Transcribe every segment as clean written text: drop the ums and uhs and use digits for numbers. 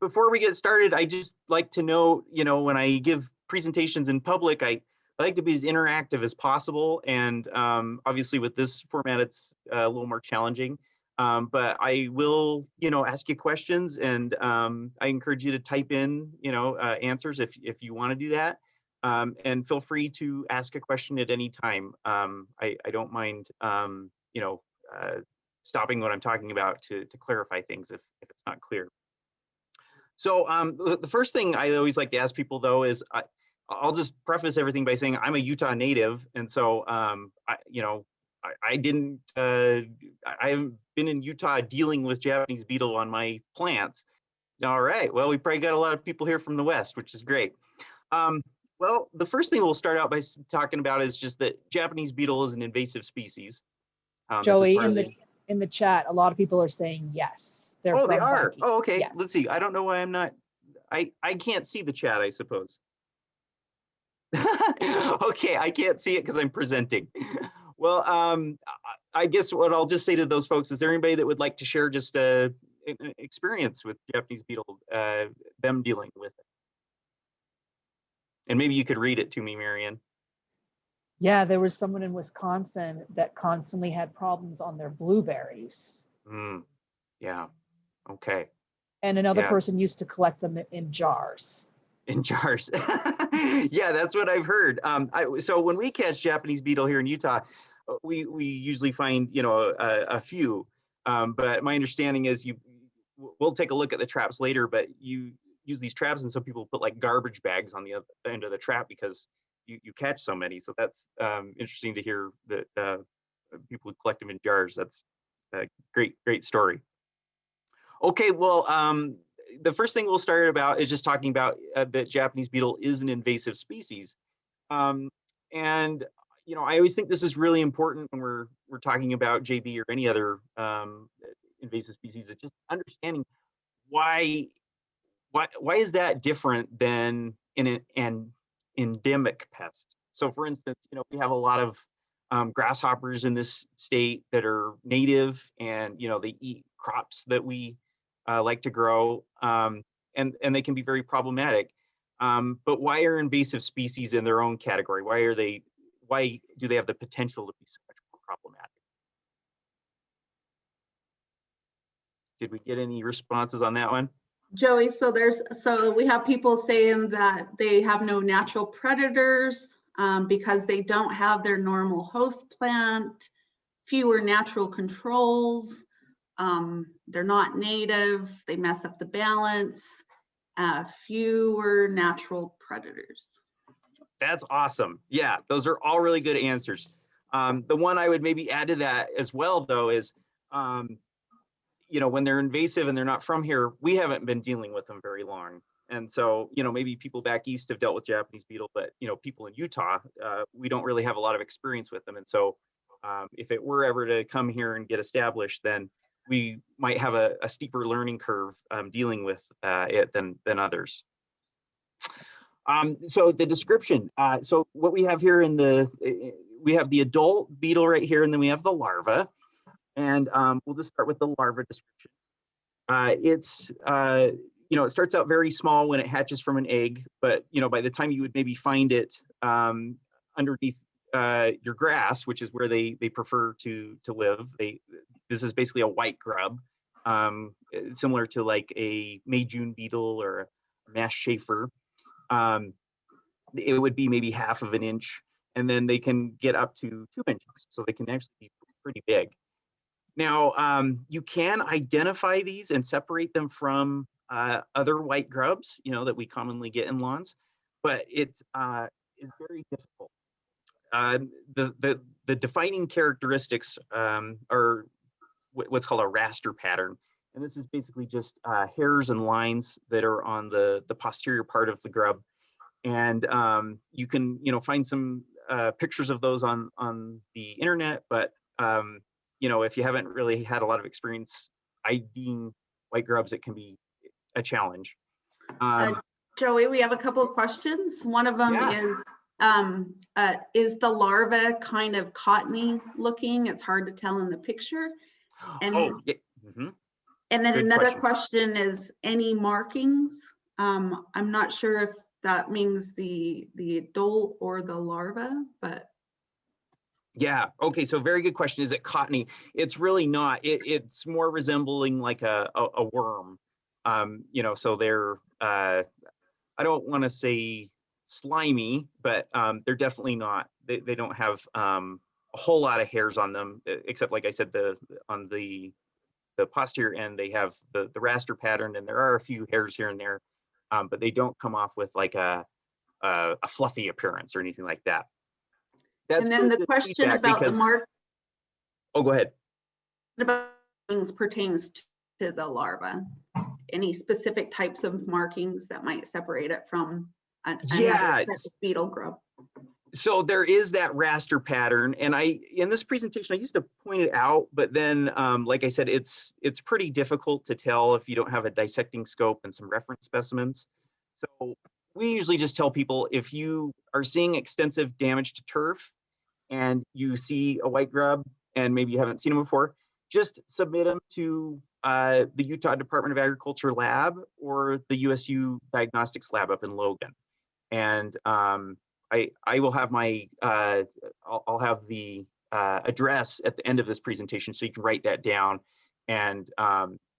before we get started, I just like to know, when I give presentations in public, I like to be as interactive as possible. And obviously with this format, it's a little more challenging. But I will, ask you questions, and I encourage you to type in, answers if you want to do that. And feel free to ask a question at any time. I don't mind, stopping what I'm talking about to clarify things if it's not clear. So the first thing I always like to ask people, though, is I'll just preface everything by saying I'm a Utah native, and so I didn't. I haven't been in Utah dealing with Japanese beetle on my plants. All right. Well, we probably got a lot of people here from the West, which is great. Well, the first thing we'll start out by talking about is just that Japanese beetle is an invasive species. Joey, in the chat, a lot of people are saying yes. Oh, they are. Buc-ee's. Oh, okay. Yes. Let's see. I don't know why I'm not. I can't see the chat, I suppose. Okay, I can't see it because I'm presenting. Well, I guess what I'll just say to those folks, is there anybody that would like to share just an experience with Japanese beetle, them dealing with it? And maybe you could read it to me, Marianne. Yeah, there was someone in Wisconsin that constantly had problems on their blueberries. Yeah. Okay. And another person used to collect them in jars. In jars. Yeah, that's what I've heard. So when we catch Japanese beetle here in Utah, we usually find, a few. But my understanding is we'll take a look at the traps later, but you use these traps, and so people put like garbage bags on the other end of the trap because you catch so many. So that's interesting to hear that people collect them in jars. That's a great story. Okay, well, the first thing we'll start about is just talking about that Japanese beetle is an invasive species. And I always think this is really important when we're talking about JB or any other invasive species. It's just understanding why is that different than in an endemic pest. So for instance, we have a lot of grasshoppers in this state that are native, and they eat crops that we like to grow, and they can be very problematic. But why are invasive species in their own category? Why do they have the potential to be so much more problematic? Did we get any responses on that one? Joey, so we have people saying that they have no natural predators because they don't have their normal host plant, fewer natural controls, they're not native, they mess up the balance, fewer natural predators. That's awesome. Yeah, those are all really good answers. The one I would maybe add to that as well, though, is when they're invasive and they're not from here, we haven't been dealing with them very long. And so, maybe people back east have dealt with Japanese beetle, but, people in Utah, we don't really have a lot of experience with them. And so if it were ever to come here and get established, then we might have a steeper learning curve dealing with it than others. So the description, so what we have here we have the adult beetle right here, and then we have the larva. And we'll just start with the larva description. It starts out very small when it hatches from an egg, but by the time you would maybe find it underneath your grass, which is where they prefer to live, this is basically a white grub, similar to like a May-June beetle or a Mass Schaefer. It would be maybe half of an inch, and then they can get up to 2 inches, so they can actually be pretty big. Now, you can identify these and separate them from other white grubs, that we commonly get in lawns, but it is very difficult. The defining characteristics are what's called a raster pattern, and this is basically just hairs and lines that are on the posterior part of the grub, and you can find some pictures of those on the internet, but if you haven't really had a lot of experience IDing white grubs, it can be a challenge. Joey, we have a couple of questions. One of them is the larva kind of cottony looking? It's hard to tell in the picture. And And then Good another question. question is any markings? I'm not sure if that means the adult or the larva, but. Yeah, okay, so very good question. Is it cottony? It's really not. It's more resembling like a worm. You know, so they're, I don't want to say slimy, but they're definitely not. They don't have a whole lot of hairs on them, except like I said, on the posterior end, they have the raster pattern, and there are a few hairs here and there, but they don't come off with like a fluffy appearance or anything like that. That's And then really the good question feedback about the because, oh, go ahead. markings pertains to the larva. Any specific types of markings that might separate it from another type of beetle grub? So there is that raster pattern, and in this presentation I used to point it out, but then like I said, it's pretty difficult to tell if you don't have a dissecting scope and some reference specimens. So we usually just tell people, if you are seeing extensive damage to turf and you see a white grub and maybe you haven't seen them before, just submit them to the Utah Department of Agriculture lab or the USU Diagnostics lab up in Logan. And I will have my, I'll have the address at the end of this presentation, so you can write that down, and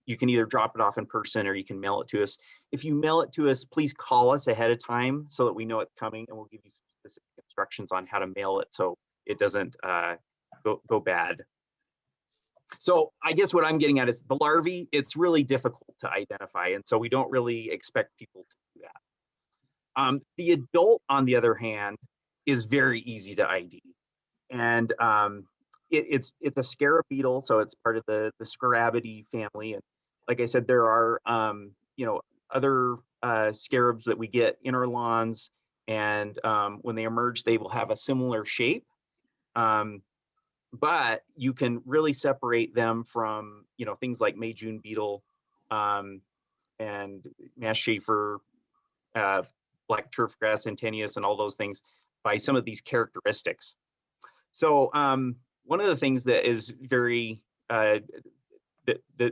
you can either drop it off in person or you can mail it to us. If you mail it to us, please call us ahead of time so that we know it's coming, and we'll give you some specific instructions on how to mail it so it doesn't go bad. So I guess what I'm getting at is the larvae, it's really difficult to identify, and so we don't really expect people to do that. The adult, on the other hand, is very easy to ID. And it's a scarab beetle, so it's part of the Scarabidae family. And like I said, there are you know, other scarabs that we get in our lawns, and when they emerge, they will have a similar shape. But you can really separate them from, you know, things like May June beetle and Mass Schaefer, black turfgrass antennaeus, and all those things by some of these characteristics. So one of the things that is very that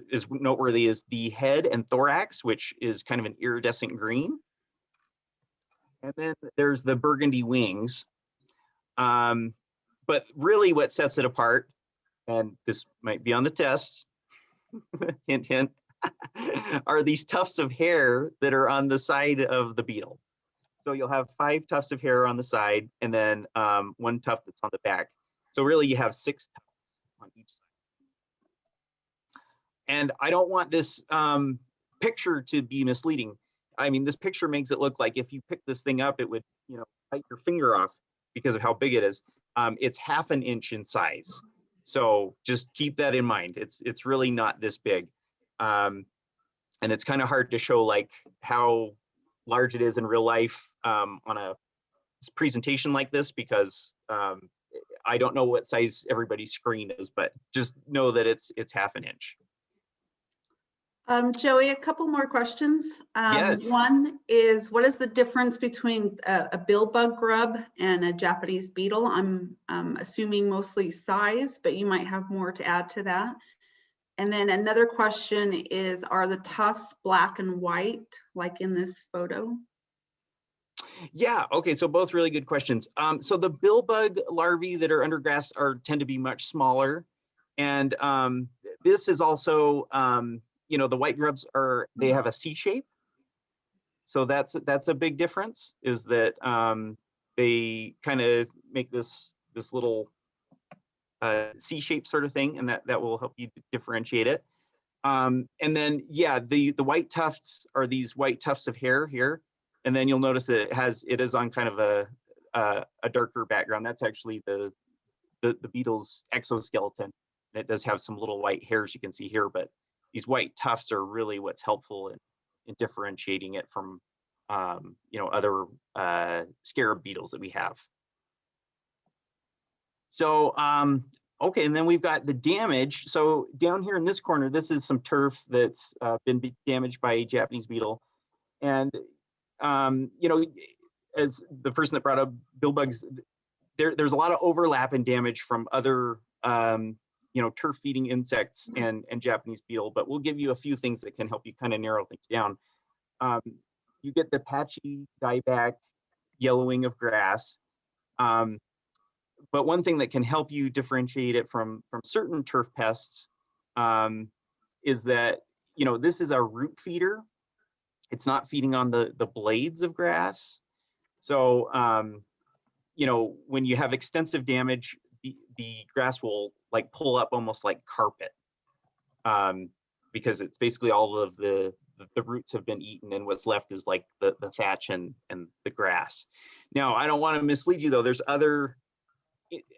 is noteworthy is the head and thorax, which is kind of an iridescent green. And then there's the burgundy wings. But really what sets it apart, and this might be on the test, hint, hint, are these tufts of hair that are on the side of the beetle. So you'll have 5 tufts of hair on the side, and then 1 tuft that's on the back. So really you have 6 tufts on each side. And I don't want this picture to be misleading. I mean, this picture makes it look like if you pick this thing up, it would, you know, bite your finger off because of how big it is. It's ½ an inch in size. So just keep that in mind. It's really not this big. And it's kind of hard to show like how large it is in real life on a presentation like this, because I don't know what size everybody's screen is, but just know that it's ½ an inch. Joey, a couple more questions. Yes. One is, what is the difference between a bill bug grub and a Japanese beetle? I'm assuming mostly size, but you might have more to add to that. And then another question is, are the tufts black and white, like in this photo? Yeah, okay, so both really good questions. So the bill bug larvae that are under grass tend to be much smaller. And this is also, you know, the white grubs they have a C shape. So that's a big difference, is that they kind of make this little C shape sort of thing, and that will help you differentiate it. And then, yeah, the white tufts are these white tufts of hair here. And then you'll notice that it is on kind of a darker background. That's actually the beetle's exoskeleton. And it does have some little white hairs you can see here, but these white tufts are really what's helpful in differentiating it from you know, other scarab beetles that we have. So okay, and then we've got the damage. So down here in this corner, this is some turf that's been damaged by a Japanese beetle. And you know, as the person that brought up bill bugs, there's a lot of overlap and damage from other turf feeding insects and Japanese beetle, but we'll give you a few things that can help you kind of narrow things down. You get the patchy dieback yellowing of grass. But one thing that can help you differentiate it from certain turf pests is that, this is a root feeder. It's not feeding on the blades of grass. So, when you have extensive damage, the grass will like pull up almost like carpet, because it's basically all of the roots have been eaten, and what's left is like the thatch and the grass. Now, I don't want to mislead you though. There's other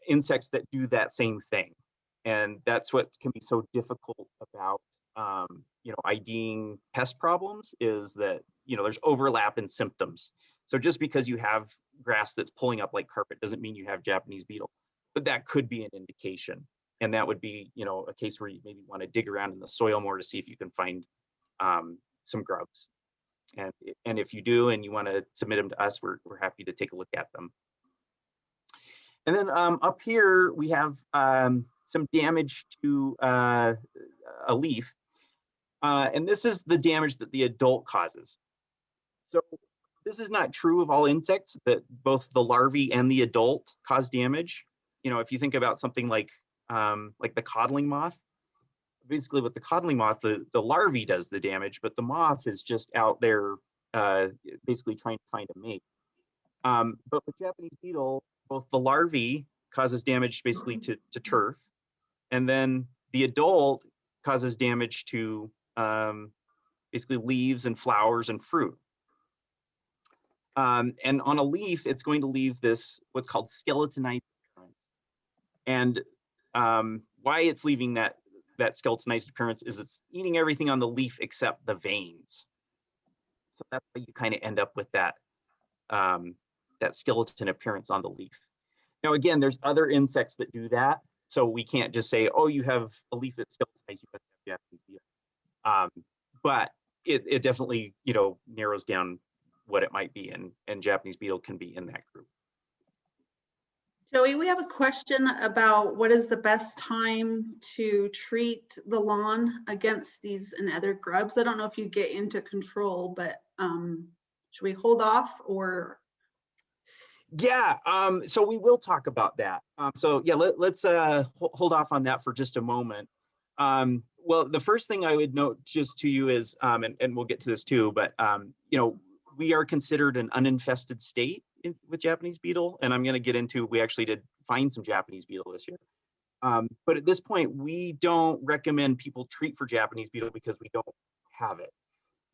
insects that do that same thing, and that's what can be so difficult about IDing pest problems, is that there's overlap in symptoms. So just because you have grass that's pulling up like carpet doesn't mean you have Japanese beetle, but that could be an indication. And that would be a case where you maybe want to dig around in the soil more to see if you can find some grubs. And if you do and you want to submit them to us, we're happy to take a look at them. And then up here we have some damage to a leaf. And this is the damage that the adult causes. So this is not true of all insects, that both the larvae and the adult cause damage. If you think about something like the codling moth, basically with the codling moth, the larvae does the damage, but the moth is just out there basically trying to find a mate. But with Japanese beetle, both the larvae causes damage basically to turf, and then the adult causes damage to basically leaves and flowers and fruit. And on a leaf, it's going to leave this what's called skeletonized appearance. And why it's leaving that skeletonized appearance is it's eating everything on the leaf except the veins. So that's why you kind of end up with that that skeleton appearance on the leaf. Now, again, there's other insects that do that. So we can't just say, oh, you have a leaf that's skeletonized, you must have Japanese beetle. But it definitely, narrows down what it might be, and Japanese beetle can be in that group. Joey, we have a question about what is the best time to treat the lawn against these and other grubs. I don't know if you get into control, but should we hold off or? Yeah, so we will talk about that. So yeah, let's hold off on that for just a moment. Well, the first thing I would note just to you is, and we'll get to this too, but we are considered an uninfested state with Japanese beetle, and I'm going to get into, we actually did find some Japanese beetle this year. But at this point, we don't recommend people treat for Japanese beetle because we don't have it.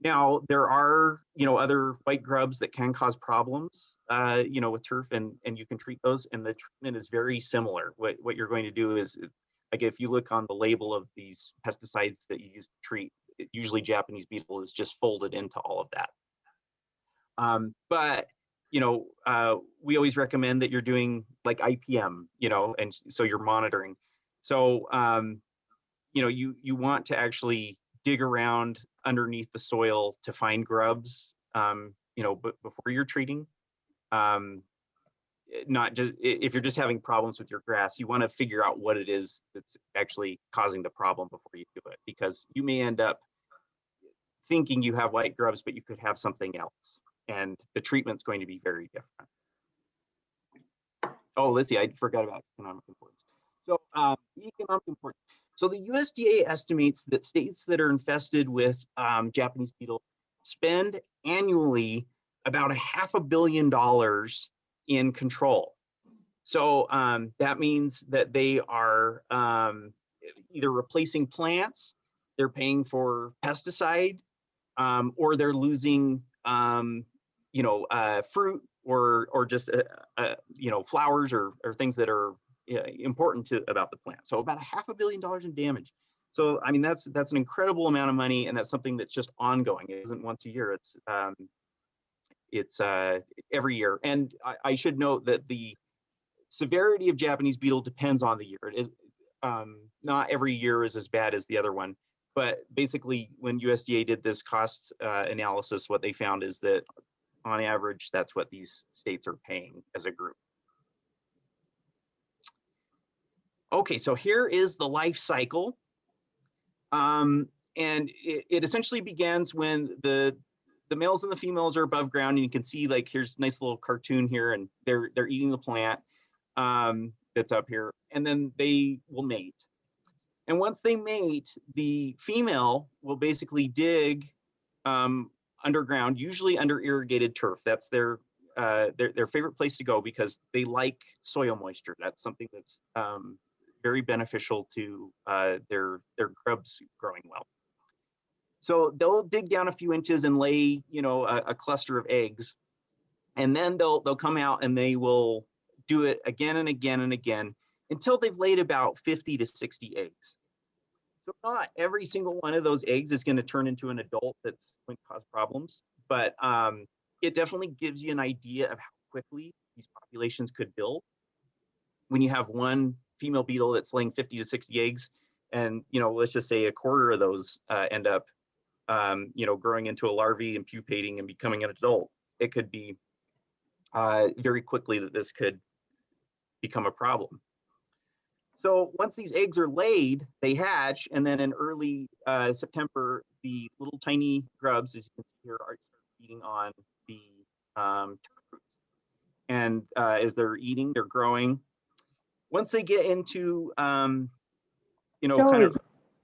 Now, there are, other white grubs that can cause problems, with turf, and you can treat those, and the treatment is very similar. What you're going to do is, like, if you look on the label of these pesticides that you use to treat, usually Japanese beetle is just folded into all of that. But we always recommend that you're doing like IPM, and so you're monitoring. So, you want to actually dig around underneath the soil to find grubs, but before you're treating. Not just, if you're just having problems with your grass, you want to figure out what it is that's actually causing the problem before you do it, because you may end up thinking you have white grubs, but you could have something else, and the treatment's going to be very different. Oh, let's see, I forgot about economic importance. So economic importance. So the USDA estimates that states that are infested with Japanese beetle spend annually about $500 million in control. So that means that they are either replacing plants, they're paying for pesticide, or they're losing fruit or just flowers or things that are important about the plant. So about $500 million in damage. So I mean, that's an incredible amount of money, and that's something that's just ongoing. It isn't once a year. It's every year. And I should note that the severity of Japanese beetle depends on the year. It is not every year is as bad as the other one, but basically when USDA did this cost analysis, what they found is that on average, that's what these states are paying as a group. Okay, so here is the life cycle. And it essentially begins when the males and the females are above ground, and you can see, like, here's a nice little cartoon here, and they're eating the plant that's up here, and then they will mate. And once they mate, the female will basically dig underground, usually under irrigated turf. That's their favorite place to go because they like soil moisture. That's something that's very beneficial to their grubs growing well. So they'll dig down a few inches and lay, a cluster of eggs, and then they'll come out and they will do it again and again and again until they've laid about 50 to 60 eggs. So not every single one of those eggs is going to turn into an adult that's going to cause problems, but it definitely gives you an idea of how quickly these populations could build. When you have one female beetle that's laying 50 to 60 eggs, and let's just say a quarter of those end up growing into a larvae and pupating and becoming an adult, it could be very quickly that this could become a problem. So once these eggs are laid, they hatch, and then in early September, the little tiny grubs, as you can see here, are feeding on the fruits. And as they're eating, they're growing. Once they get into, kind Joey, of,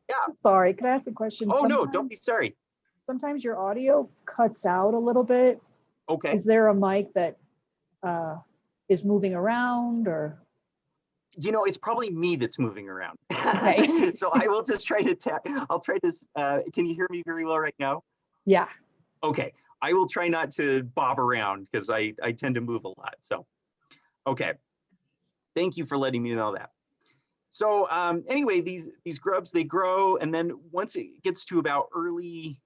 yeah. Sorry, can I ask a question? Oh, no, don't be sorry. Sometimes your audio cuts out a little bit. Okay. Is there a mic that is moving around, or? It's probably me that's moving around. Okay. So I will just try to I'll try to, can you hear me very well right now? Yeah. Okay. I will try not to bob around because I tend to move a lot. So, okay. Thank you for letting me know that. So anyway, these grubs, they grow, and then once it gets to about early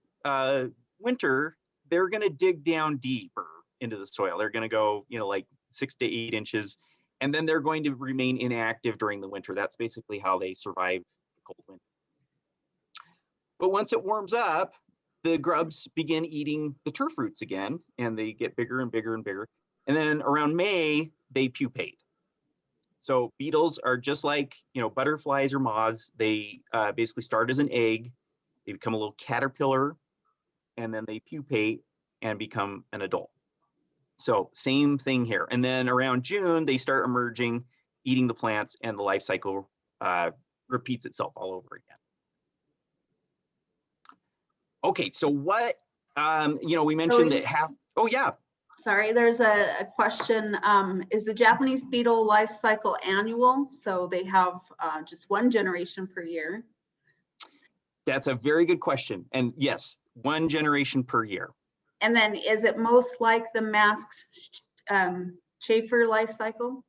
winter, they're going to dig down deeper into the soil. They're going to go, like 6 to 8 inches, and then they're going to remain inactive during the winter. That's basically how they survive the cold winter. But once it warms up, the grubs begin eating the turf roots again, and they get bigger and bigger and bigger. And then around May, they pupate. So beetles are just like, butterflies or moths. They basically start as an egg, they become a little caterpillar, and then they pupate and become an adult. So same thing here. And then around June, they start emerging, eating the plants, and the life cycle repeats itself all over again. Okay, so what, we mentioned that oh yeah. Sorry, there's a question. Is the Japanese beetle life cycle annual? So they have just one generation per year? That's a very good question. And yes, one generation per year. And then is it most like the masked chafer life cycle?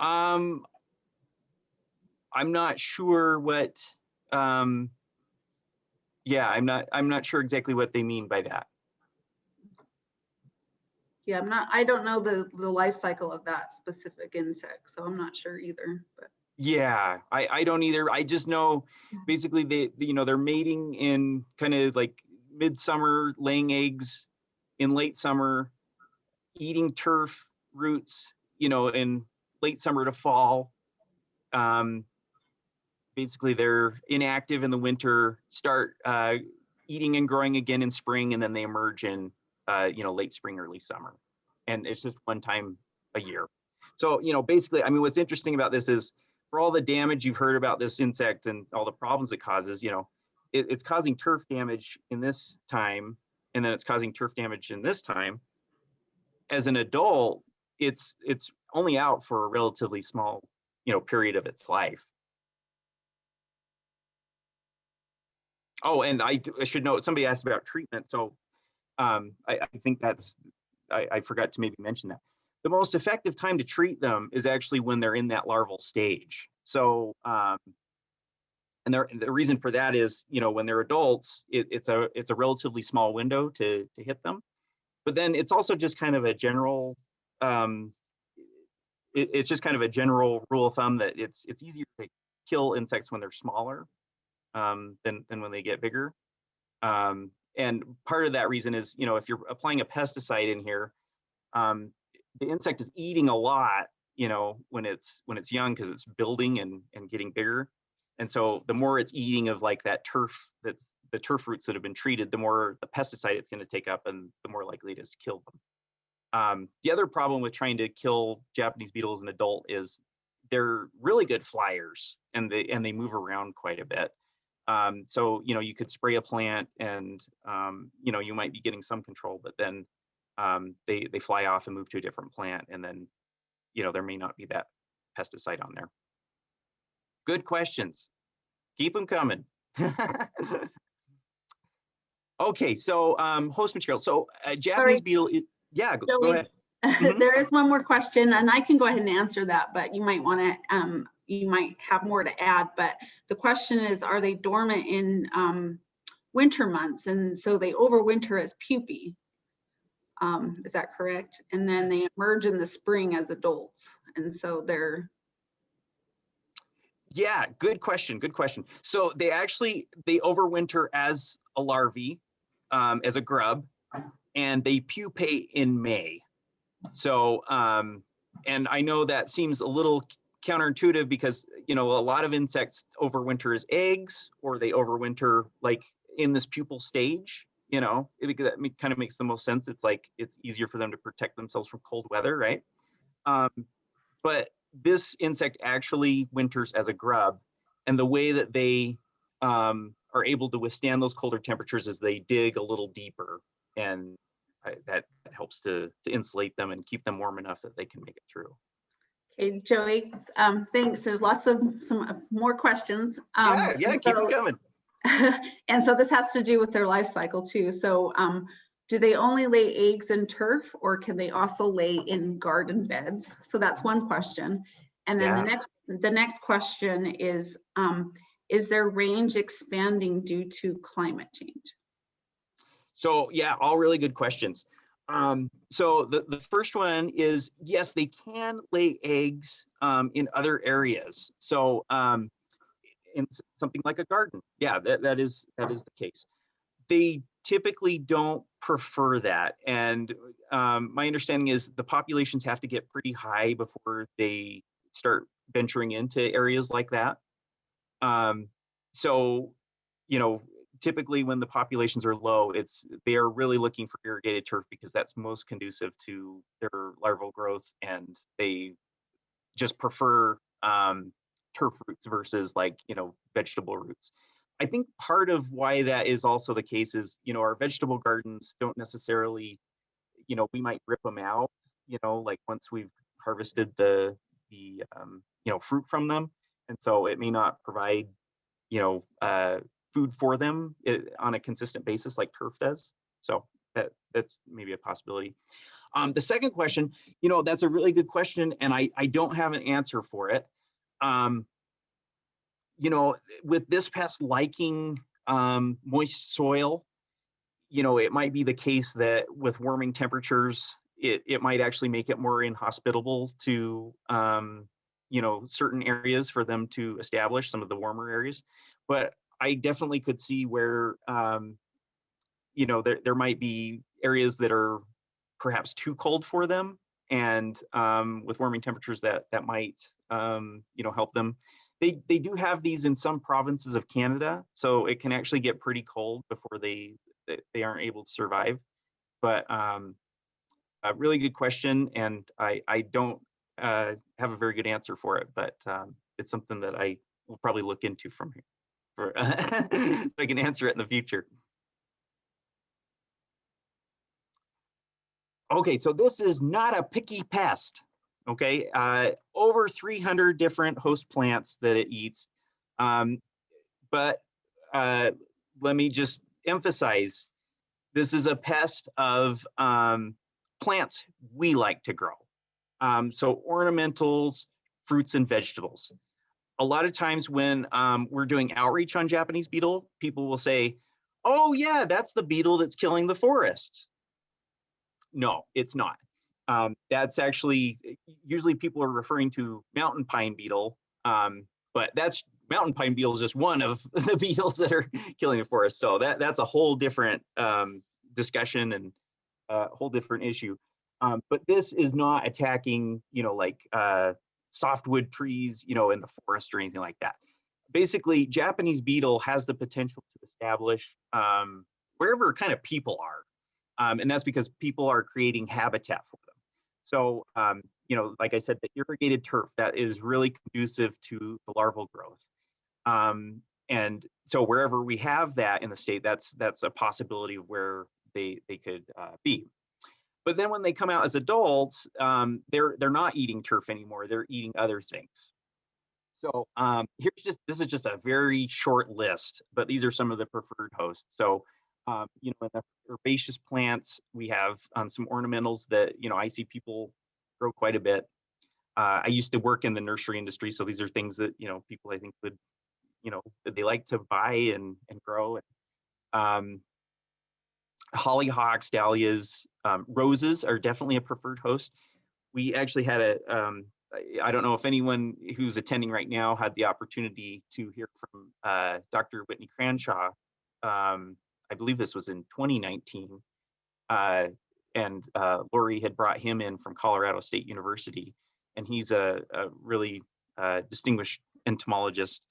I'm not sure what, yeah, I'm not sure exactly what they mean by that. Yeah, I don't know the life cycle of that specific insect, so I'm not sure either. But yeah, I don't either. I just know basically they're mating in kind of like midsummer, laying eggs in late summer, eating turf roots, in late summer to fall. Basically they're inactive in the winter, start eating and growing again in spring, and then they emerge in late spring, early summer. And it's just one time a year. So, basically, I mean, what's interesting about this is, for all the damage you've heard about this insect and all the problems it causes, it's causing turf damage in this time, and then it's causing turf damage in this time. As an adult, it's only out for a relatively small, period of its life. Oh, and I should note, somebody asked about treatment. So I think I forgot to maybe mention that. The most effective time to treat them is actually when they're in that larval stage. So, and the reason for that is, when they're adults, it's a relatively small window to hit them. But then it's also just kind of a general, it's just kind of a general rule of thumb that it's easier to kill insects when they're smaller than when they get bigger. And part of that reason is, if you're applying a pesticide in here, the insect is eating a lot, you know, when it's young, because it's building and getting bigger. And so the more it's eating of like that turf, that's the turf roots that have been treated, the more the pesticide it's going to take up, and the more likely it is to kill them. The other problem with trying to kill Japanese beetle as an adult is they're really good flyers, and they move around quite a bit. So, you know, you could spray a plant and, you know, you might be getting some control, but then they fly off and move to a different plant, and then, you know, there may not be that pesticide on there. Good questions. Keep them coming. Okay, so host material. So Japanese beetle, yeah, go ahead. There is one more question, and I can go ahead and answer that, but you might want to, you might have more to add. But the question is, are they dormant in winter months? And so they overwinter as pupae. Is that correct? And then they emerge in the spring as adults. And so they're... Yeah, good question. Good question. So they overwinter as a larvae, as a grub, and they pupate in May. So, and I know that seems a little counterintuitive, because, you know, a lot of insects overwinter as eggs, or they overwinter like in this pupal stage, you know, that kind of makes the most sense. It's like, it's easier for them to protect themselves from cold weather, right? But this insect actually winters as a grub, and the way that they are able to withstand those colder temperatures is they dig a little deeper, and that helps to insulate them and keep them warm enough that they can make it through. Okay, Joey, thanks. There's lots of some more questions. Yeah, keep them coming. And so this has to do with their life cycle too. So do they only lay eggs in turf, or can they also lay in garden beds? So that's one question. And then the next question is their range expanding due to climate change? So yeah, all really good questions. So the first one is, yes, they can lay eggs in other areas. So in something like a garden, yeah, that is the case. They typically don't prefer that, and my understanding is the populations have to get pretty high before they start venturing into areas like that. So, you know, typically when the populations are low, they are really looking for irrigated turf, because that's most conducive to their larval growth, and they just prefer turf roots versus, like, you know, vegetable roots. I think part of why that is also the case is, you know, our vegetable gardens don't necessarily, you know, we might rip them out, you know, like once we've harvested the you know, fruit from them, and so it may not provide, you know, food for them on a consistent basis like turf does. So that's maybe a possibility. The second question, you know, that's a really good question, and I don't have an answer for it. You know, with this pest liking moist soil, you know, it might be the case that with warming temperatures, it might actually make it more inhospitable to, you know, certain areas for them to establish, some of the warmer areas. But I definitely could see where, you know, there might be areas that are perhaps too cold for them, and with warming temperatures that might, you know, help them. They do have these in some provinces of Canada, so it can actually get pretty cold before they aren't able to survive. But a really good question, and I don't have a very good answer for it, but it's something that I will probably look into from here, for so I can answer it in the future. Okay, so this is not a picky pest. Okay, over 300 different host plants that it eats. But let me just emphasize, this is a pest of plants we like to grow. So ornamentals, fruits and vegetables. A lot of times when we're doing outreach on Japanese beetle, people will say, oh yeah, that's the beetle that's killing the forests. No, it's not. That's actually, usually people are referring to mountain pine beetle, but mountain pine beetle is just one of the beetles that are killing the forest. So that's a whole different discussion and a whole different issue. But this is not attacking, like softwood trees, in the forest or anything like that. Basically, Japanese beetle has the potential to establish wherever kind of people are. And that's because people are creating habitat for them. So, like I said, the irrigated turf, that is really conducive to the larval growth. And so wherever we have that in the state, that's a possibility of where they could be. But then when they come out as adults, they're not eating turf anymore. They're eating other things. So this is just a very short list, but these are some of the preferred hosts. So, in the herbaceous plants, we have some ornamentals that, I see people grow quite a bit. I used to work in the nursery industry, so these are things that, people I think would, that they like to buy and grow. Hollyhocks, dahlias, roses are definitely a preferred host. We actually had I don't know if anyone who's attending right now had the opportunity to hear from Dr. Whitney Cranshaw. I believe this was in 2019. And Lori had brought him in from Colorado State University. And he's a really distinguished entomologist.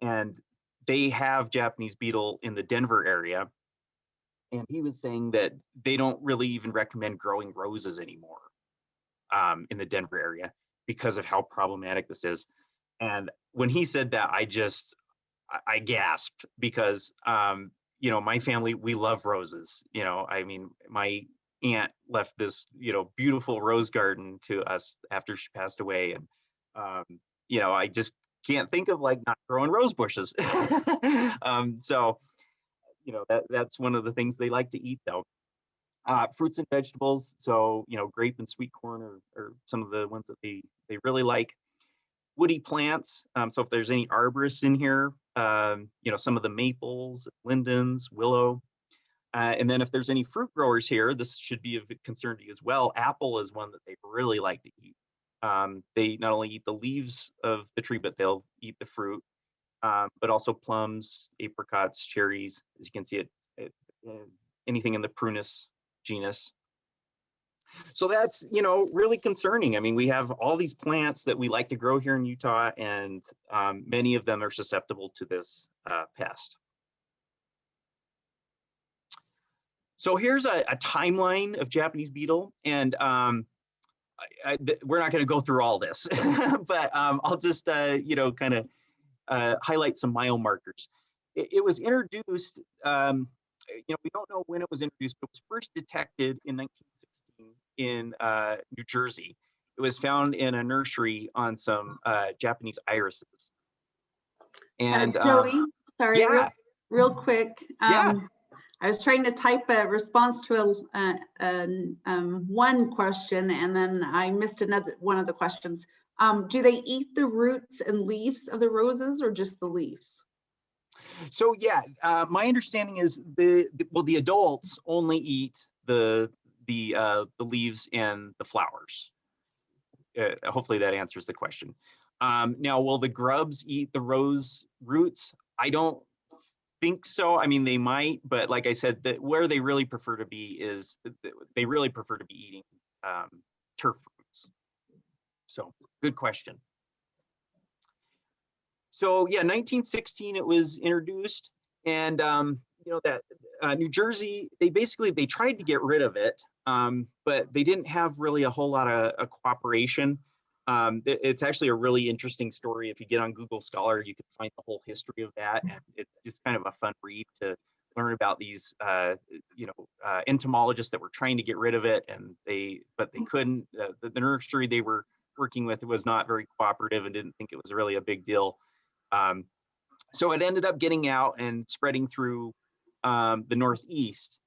And they have Japanese beetle in the Denver area. And he was saying that they don't really even recommend growing roses anymore in the Denver area because of how problematic this is. And when he said that, I gasped because, my family, we love roses. My aunt left this, beautiful rose garden to us after she passed away. And, I just can't think of like not growing rose bushes. So, that's one of the things they like to eat though. Fruits and vegetables. So, grape and sweet corn are some of the ones that they really like. Woody plants. So if there's any arborists in here, some of the maples, lindens, willow. And then if there's any fruit growers here, this should be of concern to you as well. Apple is one that they really like to eat. They not only eat the leaves of the tree, but they'll eat the fruit, but also plums, apricots, cherries. As you can see, anything in the prunus genus. So that's, really concerning. I mean, we have all these plants that we like to grow here in Utah, and many of them are susceptible to this pest. So here's a timeline of Japanese beetle, and we're not going to go through all this, but I'll just, kind of highlight some mile markers. It was introduced, we don't know when it was introduced, but it was first detected in 1916 in New Jersey. It was found in a nursery on some Japanese irises. And Joey, sorry, yeah. real quick. Yeah. I was trying to type a response to one question, and then I missed one of the questions. Do they eat the roots and leaves of the roses, or just the leaves? So yeah, my understanding is the adults only eat the leaves and the flowers. Hopefully that answers the question. Now, will the grubs eat the rose roots? I don't think so. I mean, they might, but like I said, where they really prefer to be is they really prefer to be eating turf roots. So good question. So yeah, 1916 it was introduced, and that New Jersey, they tried to get rid of it, but they didn't have really a whole lot of cooperation. It's actually a really interesting story. If you get on Google Scholar, you can find the whole history of that, and it's just kind of a fun read to learn about these entomologists that were trying to get rid of it, but they couldn't. The nursery they were working with was not very cooperative and didn't think it was really a big deal. So it ended up getting out and spreading through the Northeast,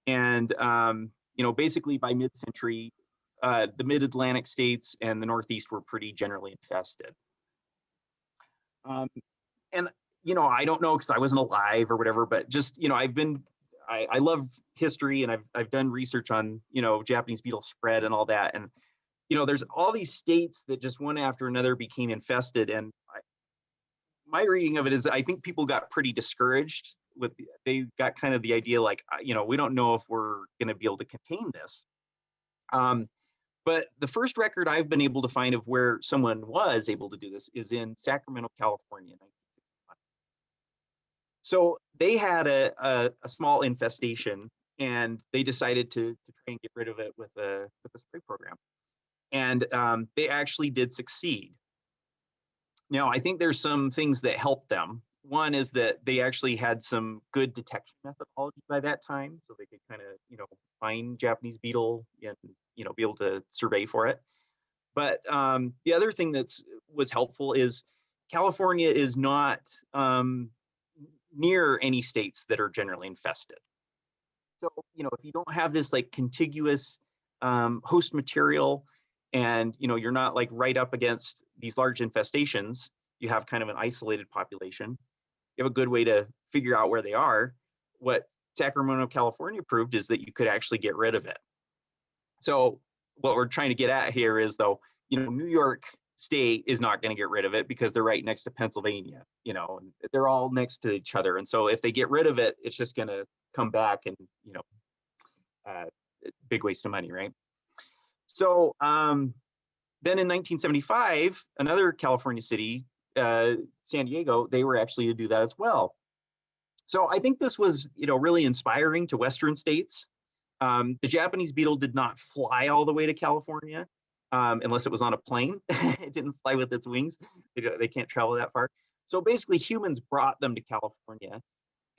and basically by mid-century, the mid-Atlantic states and the Northeast were pretty generally infested. And I don't know because I wasn't alive or whatever, but just I love history, and I've done research on Japanese beetle spread and all that, and there's all these states that just one after another became infested, and my reading of it is I think people got pretty discouraged they got kind of the idea like, we don't know if we're going to be able to contain this. But the first record I've been able to find of where someone was able to do this is in Sacramento, California, in 1961. So they had a small infestation, and they decided to try and get rid of it with a spray program. And they actually did succeed. Now, I think there's some things that helped them. One is that they actually had some good detection methodology by that time, so they could kind of, find Japanese beetle and, be able to survey for it. But the other thing was helpful is California is not near any states that are generally infested. So, if you don't have this like contiguous host material, and you're not like right up against these large infestations, you have kind of an isolated population. You have a good way to figure out where they are. What Sacramento, California proved is that you could actually get rid of it. So what we're trying to get at here is, though, New York State is not going to get rid of it because they're right next to Pennsylvania, and they're all next to each other. And so if they get rid of it, it's just going to come back and, big waste of money, right? So then in 1975, another California city, San Diego, they were actually to do that as well. So I think this was, really inspiring to Western states. The Japanese beetle did not fly all the way to California unless it was on a plane. It didn't fly with its wings. They can't travel that far. So basically humans brought them to California,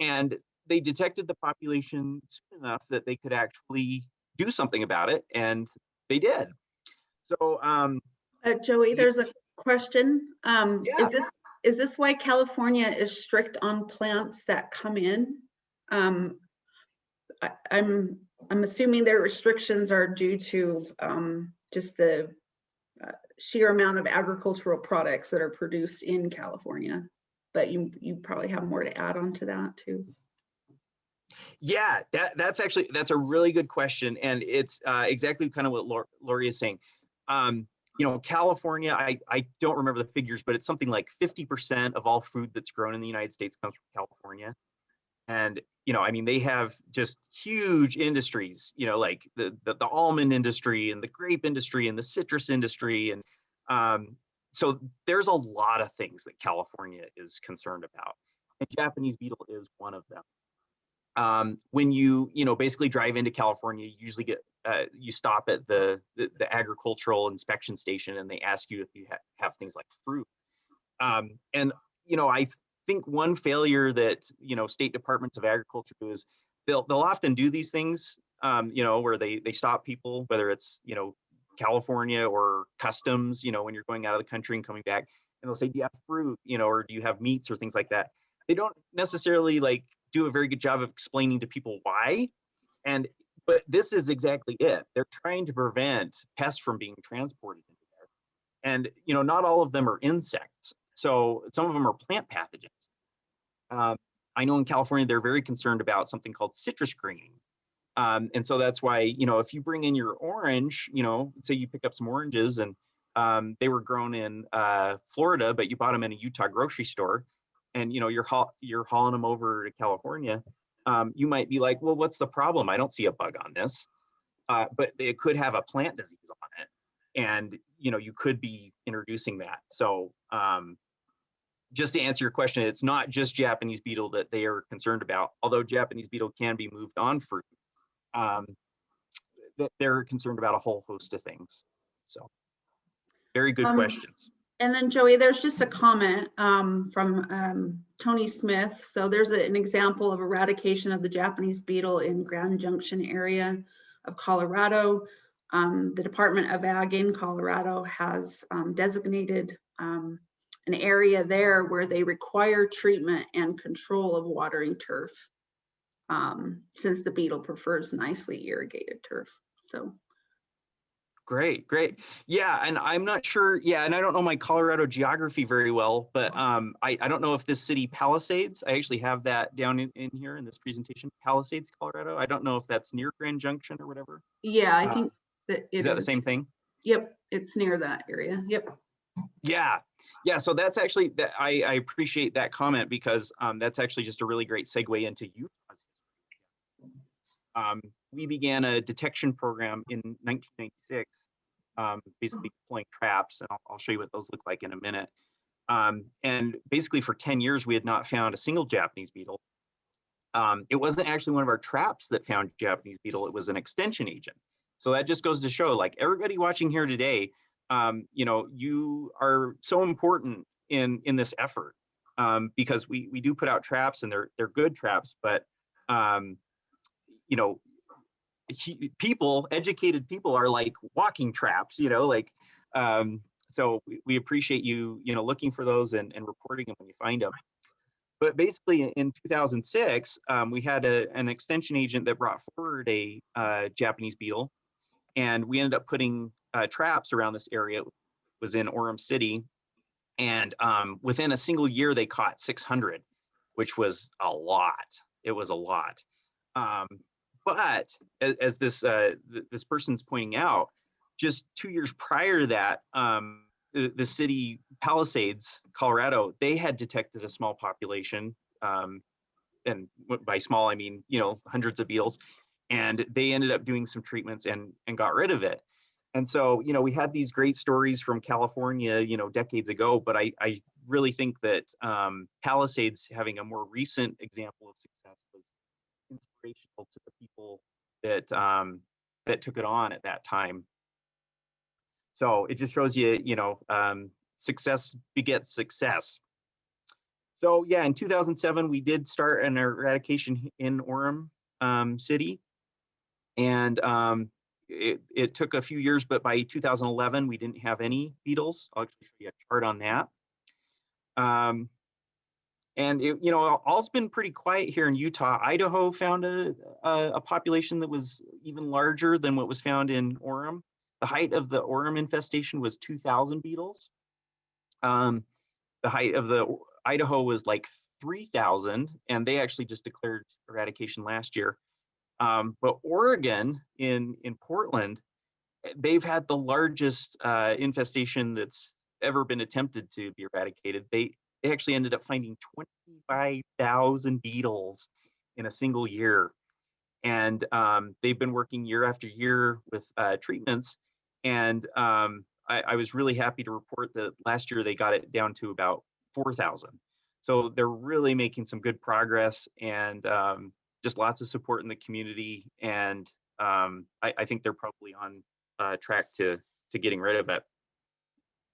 and they detected the population soon enough that they could actually do something about it, and they did. So Joey, there's a question. Yeah. Is this why California is strict on plants that come in? I'm assuming their restrictions are due to just the sheer amount of agricultural products that are produced in California. But you probably have more to add on to that too. Yeah, that's a really good question, and it's exactly kind of what Lori is saying. California, I don't remember the figures, but it's something like 50% of all food that's grown in the United States comes from California. And, they have just huge industries, like the almond industry and the grape industry and the citrus industry. And so there's a lot of things that California is concerned about. And Japanese beetle is one of them. When you basically drive into California, you usually you stop at the agricultural inspection station, and they ask you if you have things like fruit. And I think one failure that state departments of agriculture do is they'll often do these things, where they stop people, whether it's California or customs, when you're going out of the country and coming back, and they'll say, do you have fruit, or do you have meats or things like that. They don't necessarily do a very good job of explaining to people why. But this is exactly it. They're trying to prevent pests from being transported into there. And, not all of them are insects. So some of them are plant pathogens. I know in California, they're very concerned about something called citrus greening. And so that's why, if you bring in your orange, say you pick up some oranges and they were grown in Florida, but you bought them in a Utah grocery store, and you're hauling them over to California, you might be like, well, what's the problem? I don't see a bug on this. But they could have a plant disease on it, and you could be introducing that. So just to answer your question, it's not just Japanese beetle that they are concerned about, although Japanese beetle can be moved on fruit. They're concerned about a whole host of things. So very good questions. And then Joey, there's just a comment from Tony Smith. So there's an example of eradication of the Japanese beetle in Grand Junction area of Colorado. The Department of Ag in Colorado has designated an area there where they require treatment and control of watering turf, since the beetle prefers nicely irrigated turf. So. Great. Yeah, and I'm not sure. Yeah, and I don't know my Colorado geography very well, but I don't know if this city Palisades, I actually have that down in here in this presentation, Palisades, Colorado. I don't know if that's near Grand Junction or whatever. Yeah, I think that is that the same thing? Yep, it's near that area. Yep. Yeah. So that's actually that. I appreciate that comment, because that's actually just a really great segue into Utah. we began a detection program in 1996, basically deploying traps, and I'll show you what those look like in a minute. And basically for 10 years, we had not found a single Japanese beetle. It wasn't actually one of our traps that found Japanese beetle, it was an extension agent. So that just goes to show, like, everybody watching here today, you know, you are so important in this effort, because we do put out traps, and they're good traps, but you know, people, educated people, are like walking traps, you know, like, so we appreciate you, you know, looking for those and reporting them when you find them. But basically in 2006, we had an extension agent that brought forward a Japanese beetle, and we ended up putting traps around this area. It was in Orem City, and within a single year, they caught 600, which was a lot. It was a lot. But as this person's pointing out, just 2 years prior to that, the city Palisades, Colorado, they had detected a small population, and by small I mean, you know, hundreds of beetles, and they ended up doing some treatments and got rid of it. And so, you know, we had these great stories from California, you know, decades ago, but I really think that Palisades having a more recent example of success was inspirational to the people that that took it on at that time. So it just shows you, you know, success begets success. So yeah, in 2007, we did start an eradication in Orem City, and it took a few years, but by 2011, we didn't have any beetles. I'll actually show you a chart on that. And it, you know, all's been pretty quiet here in Utah. Idaho found a population that was even larger than what was found in Orem. The height of the Orem infestation was 2,000 beetles. The height of the Idaho was like 3,000, and they actually just declared eradication last year. But Oregon in Portland, they've had the largest infestation that's ever been attempted to be eradicated. They actually ended up finding 25,000 beetles in a single year. And they've been working year after year with treatments. And I was really happy to report that last year they got it down to about 4,000. So they're really making some good progress, and just lots of support in the community. And I think they're probably on track to getting rid of it.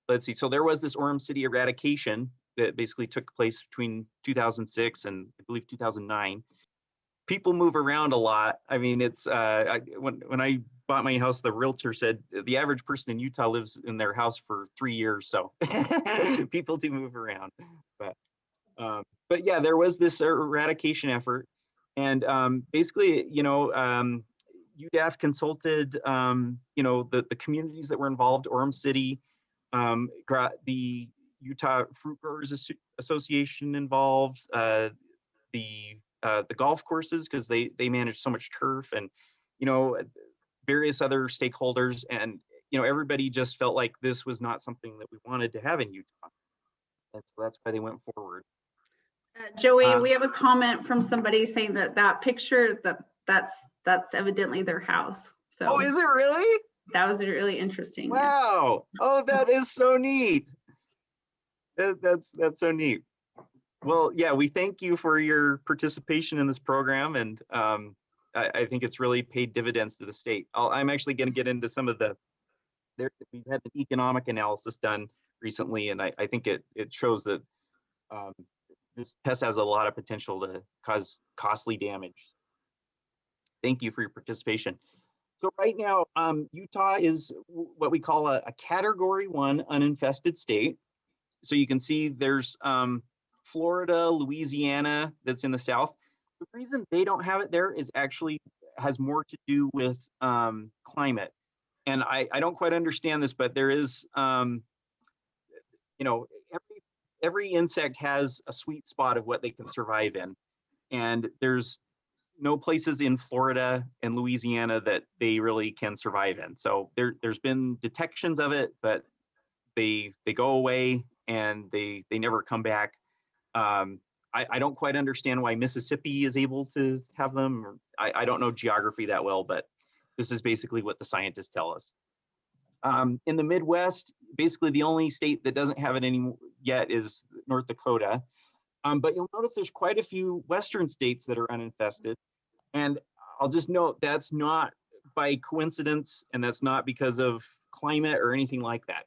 Let's see. So there was this Orem City eradication that basically took place between 2006 and I believe 2009. People move around a lot. I mean, it's when I bought my house, the realtor said the average person in Utah lives in their house for 3 years. So people do move around. But yeah, there was this eradication effort, and basically, you know, UDAF consulted, you know, the communities that were involved, Orem City, got the Utah Fruit Growers Association involved, the golf courses, because they manage so much turf, and, you know, various other stakeholders, and, you know, everybody just felt like this was not something that we wanted to have in Utah, and so that's why they went forward. Joey, we have a comment from somebody saying that picture that's evidently their house. So oh, is it really? That was really interesting. Wow. Yeah. Oh, that is so neat. That's so neat. Well, yeah, we thank you for your participation in this program, and I think it's really paid dividends to the state. I'm actually going to get into some of we've had an economic analysis done recently, and I think it shows that this pest has a lot of potential to cause costly damage. Thank you for your participation. So right now, Utah is what we call a Category 1 uninfested state. So you can see there's Florida, Louisiana, that's in the south. The reason they don't have it there is actually has more to do with climate. And I don't quite understand this, but there is, you know, every insect has a sweet spot of what they can survive in. And there's no places in Florida and Louisiana that they really can survive in. So there's been detections of it, but they go away and they never come back. I don't quite understand why Mississippi is able to have them. Or I don't know geography that well, but this is basically what the scientists tell us. In the Midwest, basically the only state that doesn't have it any yet is North Dakota. But you'll notice there's quite a few Western states that are uninfested. And I'll just note that's not by coincidence, and that's not because of climate or anything like that.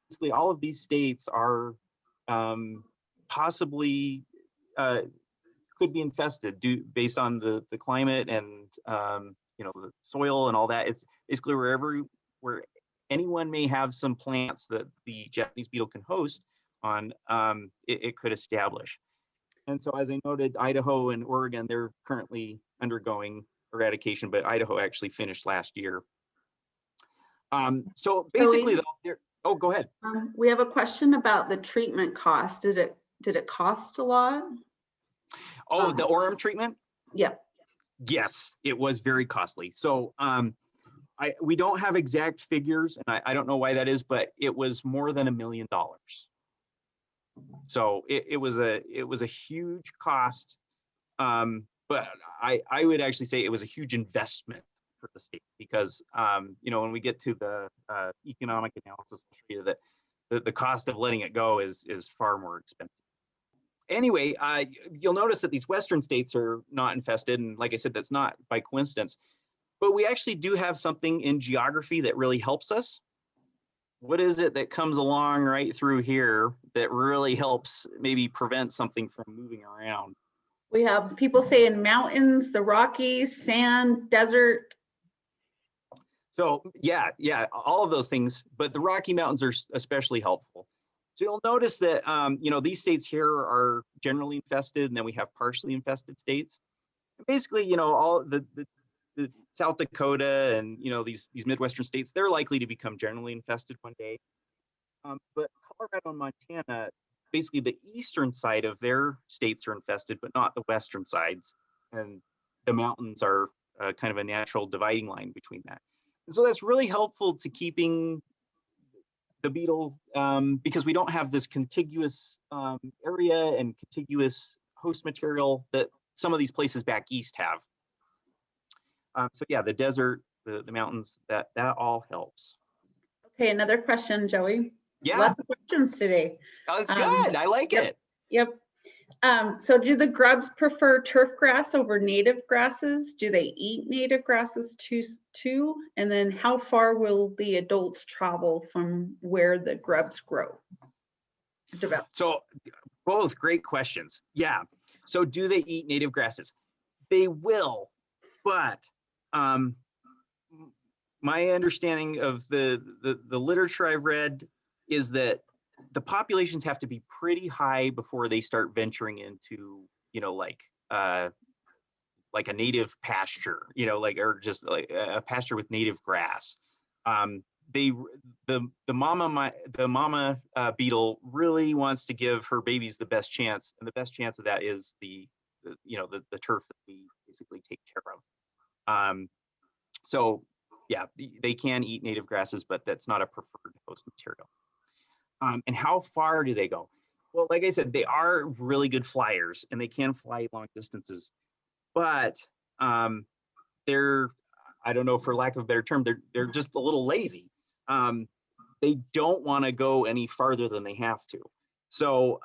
Basically all of these states are possibly could be infested based on the climate and the soil and all that. It's basically where anyone may have some plants that the Japanese beetle can host on, it could establish. And so, as I noted, Idaho and Oregon, they're currently undergoing eradication, but Idaho actually finished last year. So basically, though, go ahead. We have a question about the treatment cost. Did it cost a lot? Oh, the Orem treatment? Yeah. Yes, it was very costly. So we don't have exact figures, and I don't know why that is, but it was more than $1 million. So it was a huge cost, but I would actually say it was a huge investment for the state because when we get to the economic analysis, I'll show you that the cost of letting it go is far more expensive. Anyway, you'll notice that these Western states are not infested, and like I said, that's not by coincidence. But we actually do have something in geography that really helps us. What is it that comes along right through here that really helps maybe prevent something from moving around? We have people saying mountains, the Rockies, sand, desert. So yeah, all of those things, but the Rocky Mountains are especially helpful. So you'll notice that these states here are generally infested, and then we have partially infested states. Basically, all the South Dakota and these Midwestern states, they're likely to become generally infested one day. But Colorado and Montana, basically the eastern side of their states are infested, but not the western sides. And the mountains are kind of a natural dividing line between that. And so that's really helpful to keeping the beetle because we don't have this contiguous area and contiguous host material that some of these places back east have. So yeah, the desert, the mountains, that all helps. Okay, another question, Joey. Yeah. Lots of questions today. Oh, that's good. I like it. Yep. So do the grubs prefer turf grass over native grasses? Do they eat native grasses too? And then how far will the adults travel from where the grubs grow? So both great questions. Yeah. So do they eat native grasses? They will, but my understanding of the literature I've read is that the populations have to be pretty high before they start venturing into, like a native pasture, or just like a pasture with native grass. The mama beetle really wants to give her babies the best chance, and the best chance of that is the turf that we basically take care of. So yeah, they can eat native grasses, but that's not a preferred host material. And how far do they go? Well, like I said, they are really good flyers and they can fly long distances, but they're, I don't know, for lack of a better term, they're just a little lazy. They don't want to go any farther than they have to. So,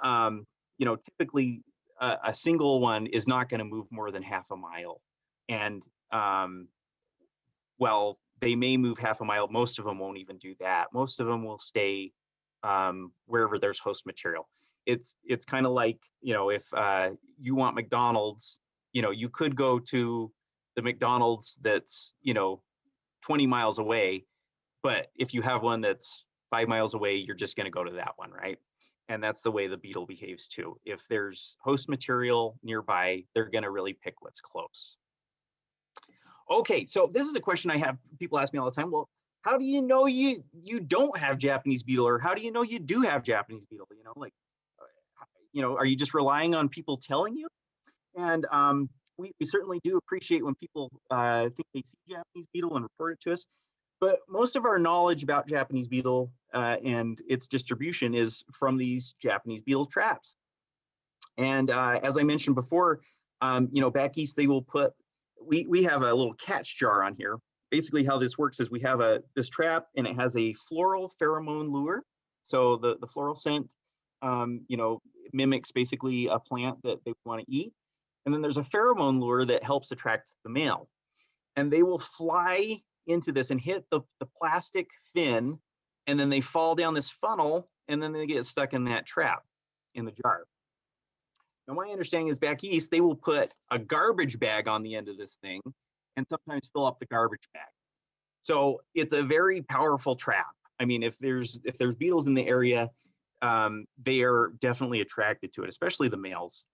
typically a single one is not going to move more than half a mile. And well, they may move half a mile. Most of them won't even do that. Most of them will stay wherever there's host material. It's kind of like, if you want McDonald's, you could go to the McDonald's that's, 20 miles away, but if you have one that's 5 miles away, you're just going to go to that one, right? And that's the way the beetle behaves too. If there's host material nearby, they're going to really pick what's close. Okay, so this is a question I have people ask me all the time. Well, how do you know you don't have Japanese beetle, or how do you know you do have Japanese beetle? Are you just relying on people telling you? And we certainly do appreciate when people think they see Japanese beetle and report it to us. But most of our knowledge about Japanese beetle and its distribution is from these Japanese beetle traps. And as I mentioned before, back east, they will put we have a little catch jar on here. Basically how this works is we have this trap and it has a floral pheromone lure. So the floral scent, mimics basically a plant that they want to eat. And then there's a pheromone lure that helps attract the male. And they will fly into this and hit the plastic fin, and then they fall down this funnel, and then they get stuck in that trap in the jar. Now, my understanding is back east, they will put a garbage bag on the end of this thing and sometimes fill up the garbage bag. So it's a very powerful trap. I mean, if there's beetles in the area, they are definitely attracted to it, especially the males.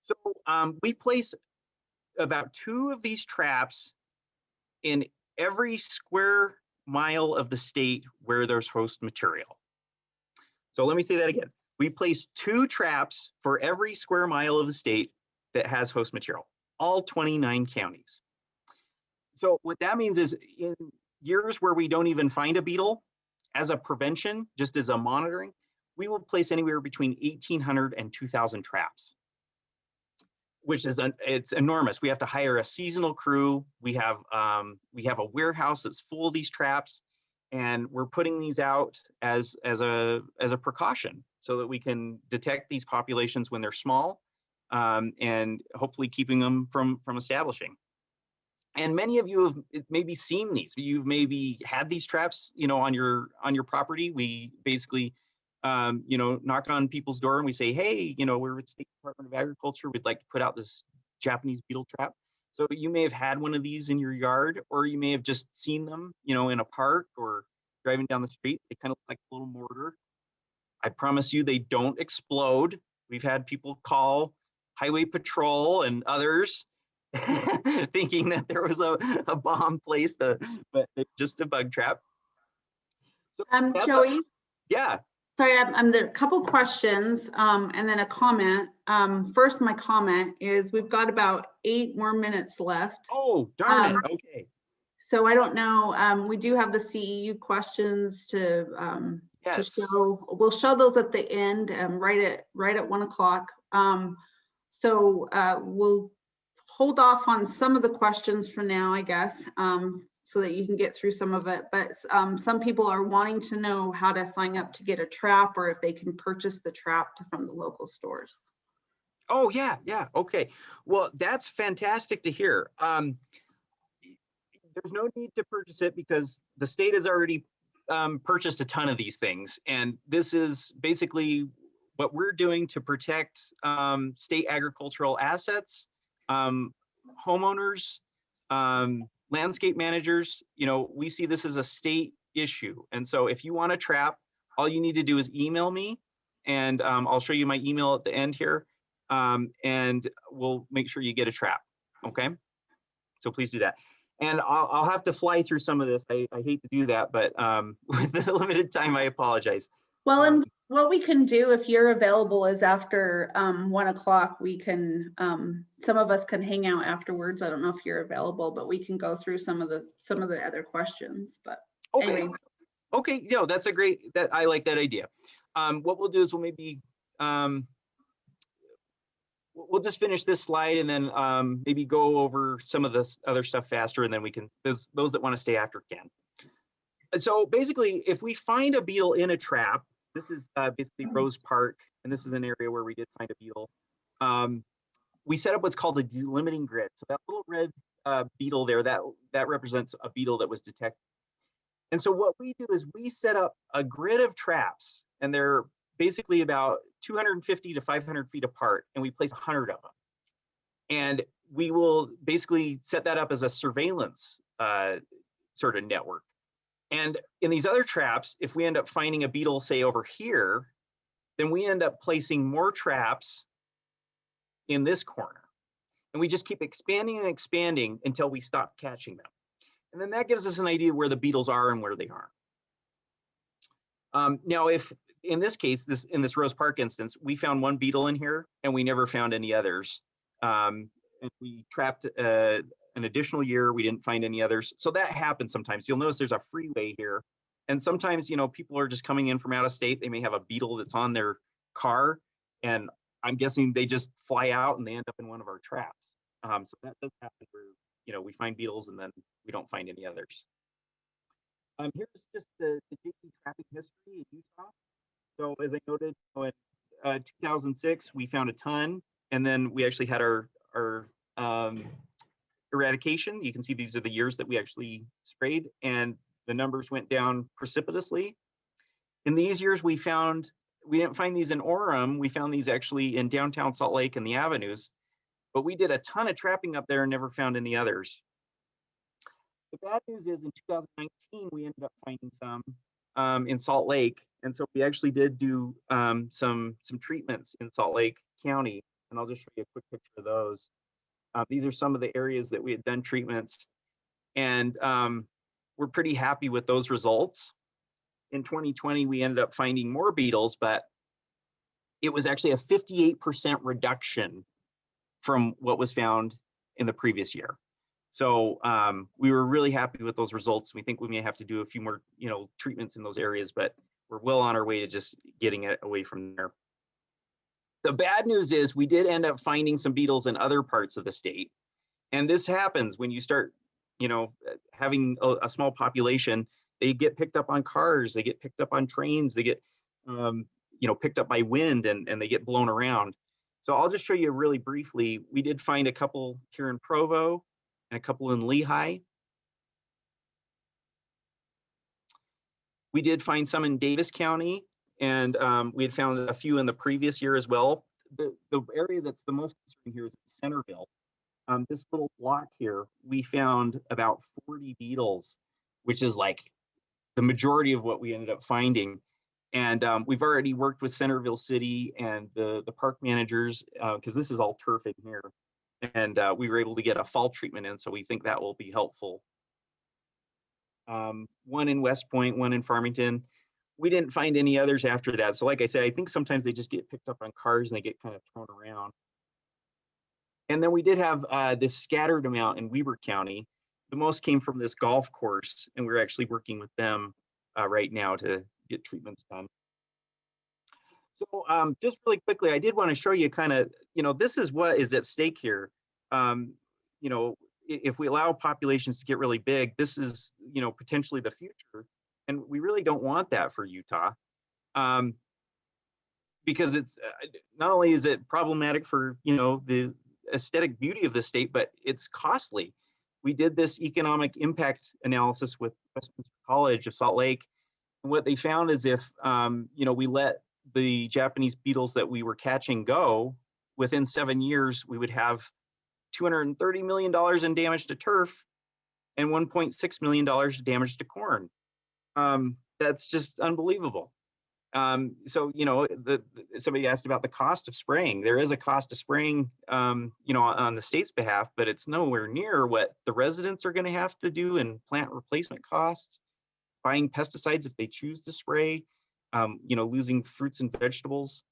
So we place about 2 of these traps in every square mile of the state where there's host material. So let me say that again. We place 2 traps for every square mile of the state that has host material, all 29 counties. So what that means is in years where we don't even find a beetle, as a prevention, just as a monitoring, we will place anywhere between 1,800 and 2,000 traps, which is it's enormous. We have to hire a seasonal crew. We have a warehouse that's full of these traps, and we're putting these out as a precaution so that we can detect these populations when they're small, and hopefully keeping them from establishing. And many of you have maybe seen these. You've maybe had these traps, on your property. We basically, knock on people's door and we say, hey, we're at the State Department of Agriculture. We'd like to put out this Japanese beetle trap. So you may have had one of these in your yard, or you may have just seen them, in a park or driving down the street. They kind of look like a little mortar. I promise you, they don't explode. We've had people call Highway Patrol and others thinking that there was a bomb placed, but it's just a bug trap. So Joey. Yeah. Sorry, there are a couple questions and then a comment. First, my comment is we've got about 8 more minutes left. Oh, darn it. Okay. So I don't know. We do have the CEU questions to show. We'll show those at the end, right at 1 o'clock. So we'll hold off on some of the questions for now, I guess, so that you can get through some of it. But some people are wanting to know how to sign up to get a trap, or if they can purchase the trap from the local stores. Oh, yeah. Okay. Well, that's fantastic to hear. There's no need to purchase it because the state has already purchased a ton of these things. And this is basically what we're doing to protect state agricultural assets, homeowners, landscape managers. We see this as a state issue. And so if you want a trap, all you need to do is email me, and I'll show you my email at the end here, and we'll make sure you get a trap. Okay. So please do that. And I'll have to fly through some of this. I hate to do that, but with the limited time, I apologize. Well, and what we can do if you're available is after 1 o'clock, we can, some of us can hang out afterwards. I don't know if you're available, but we can go through some of the other questions. But okay. Anyway. Okay, that's a great, I like that idea. What we'll do is we'll maybe, we'll just finish this slide and then maybe go over some of this other stuff faster, and then we can, those that want to stay after can. So basically, if we find a beetle in a trap, this is basically Rose Park, and this is an area where we did find a beetle. We set up what's called a delimiting grid. So that little red beetle there, that represents a beetle that was detected. And so what we do is we set up a grid of traps, and they're basically about 250 to 500 feet apart, and we place 100 of them. And we will basically set that up as a surveillance sort of network. And in these other traps, if we end up finding a beetle, say over here, then we end up placing more traps in this corner. And we just keep expanding and expanding until we stop catching them. And then that gives us an idea where the beetles are and where they aren't. Now, if in this case, in this Rose Park instance, we found one beetle in here and we never found any others. And we trapped an additional year, we didn't find any others. So that happens sometimes. You'll notice there's a freeway here. And sometimes, people are just coming in from out of state. They may have a beetle that's on their car. And I'm guessing they just fly out and they end up in one of our traps. So that does happen where, we find beetles and then we don't find any others. Here's just the JP trapping history in Utah. So as I noted, in 2006, we found a ton, and then we actually had our eradication. You can see these are the years that we actually sprayed, and the numbers went down precipitously. In these years, we didn't find these in Orem. We found these actually in downtown Salt Lake and the avenues, but we did a ton of trapping up there and never found any others. The bad news is in 2019, we ended up finding some in Salt Lake. And so we actually did do some treatments in Salt Lake County. And I'll just show you a quick picture of those. These are some of the areas that we had done treatments. And we're pretty happy with those results. In 2020, we ended up finding more beetles, but it was actually a 58% reduction from what was found in the previous year. So we were really happy with those results. We think we may have to do a few more, treatments in those areas, but we're well on our way to just getting it away from there. The bad news is we did end up finding some beetles in other parts of the state. And this happens when you start, having a small population. They get picked up on cars, they get picked up on trains, they get, picked up by wind and they get blown around. So I'll just show you really briefly. We did find a couple here in Provo and a couple in Lehigh. We did find some in Davis County, and we had found a few in the previous year as well. The area that's the most concerning here is Centerville. This little block here, we found about 40 beetles, which is like the majority of what we ended up finding. And we've already worked with Centerville City and the park managers, because this is all turf in here. And we were able to get a fall treatment in, so we think that will be helpful. One in West Point, one in Farmington. We didn't find any others after that. So like I said, I think sometimes they just get picked up on cars and they get kind of thrown around. And then we did have this scattered amount in Weber County. The most came from this golf course, and we're actually working with them right now to get treatments done. So just really quickly, I did want to show you kind of, this is what is at stake here. If we allow populations to get really big, this is, potentially the future. And we really don't want that for Utah. Because it's not only is it problematic for, the aesthetic beauty of the state, but it's costly. We did this economic impact analysis with Westminster College of Salt Lake. And what they found is if, we let the Japanese beetles that we were catching go, within 7 years, we would have $230 million in damage to turf and $1.6 million damage to corn. That's just unbelievable. So, somebody asked about the cost of spraying. There is a cost of spraying, on the state's behalf, but it's nowhere near what the residents are going to have to do in plant replacement costs, buying pesticides if they choose to spray, losing fruits and vegetables.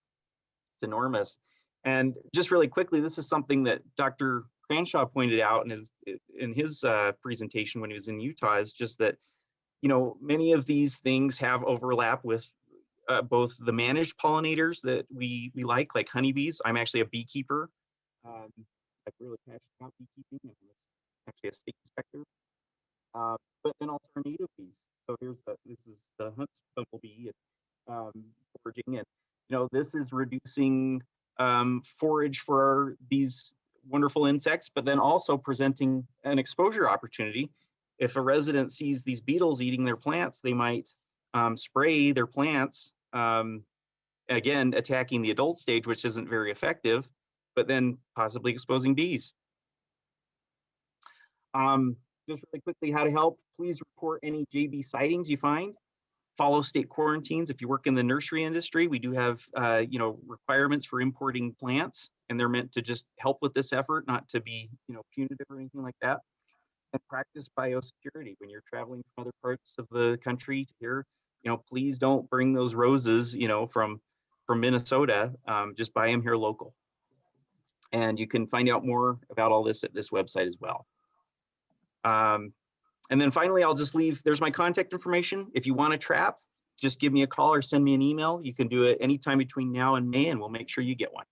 It's enormous. And just really quickly, this is something that Dr. Cranshaw pointed out in his presentation when he was in Utah, is just that, many of these things have overlap with both the managed pollinators that we like honeybees. I'm actually a beekeeper. I'm really passionate about beekeeping. I'm actually a state inspector. But then also our native bees. So this is the hunt bumblebee, foraging, and this is reducing forage for these wonderful insects, but then also presenting an exposure opportunity. If a resident sees these beetles eating their plants, they might spray their plants, again, attacking the adult stage, which isn't very effective, but then possibly exposing bees. Just really quickly, how to help: please report any JB sightings you find. Follow state quarantines. If you work in the nursery industry, we do have requirements for importing plants, and they're meant to just help with this effort, not to be punitive or anything like that. And practice biosecurity when you're traveling from other parts of the country to here. Please don't bring those roses, from Minnesota. Just buy them here local. And you can find out more about all this at this website as well. And then finally, I'll just leave, there's my contact information. If you want to trap, just give me a call or send me an email. You can do it anytime between now and May, and we'll make sure you get one.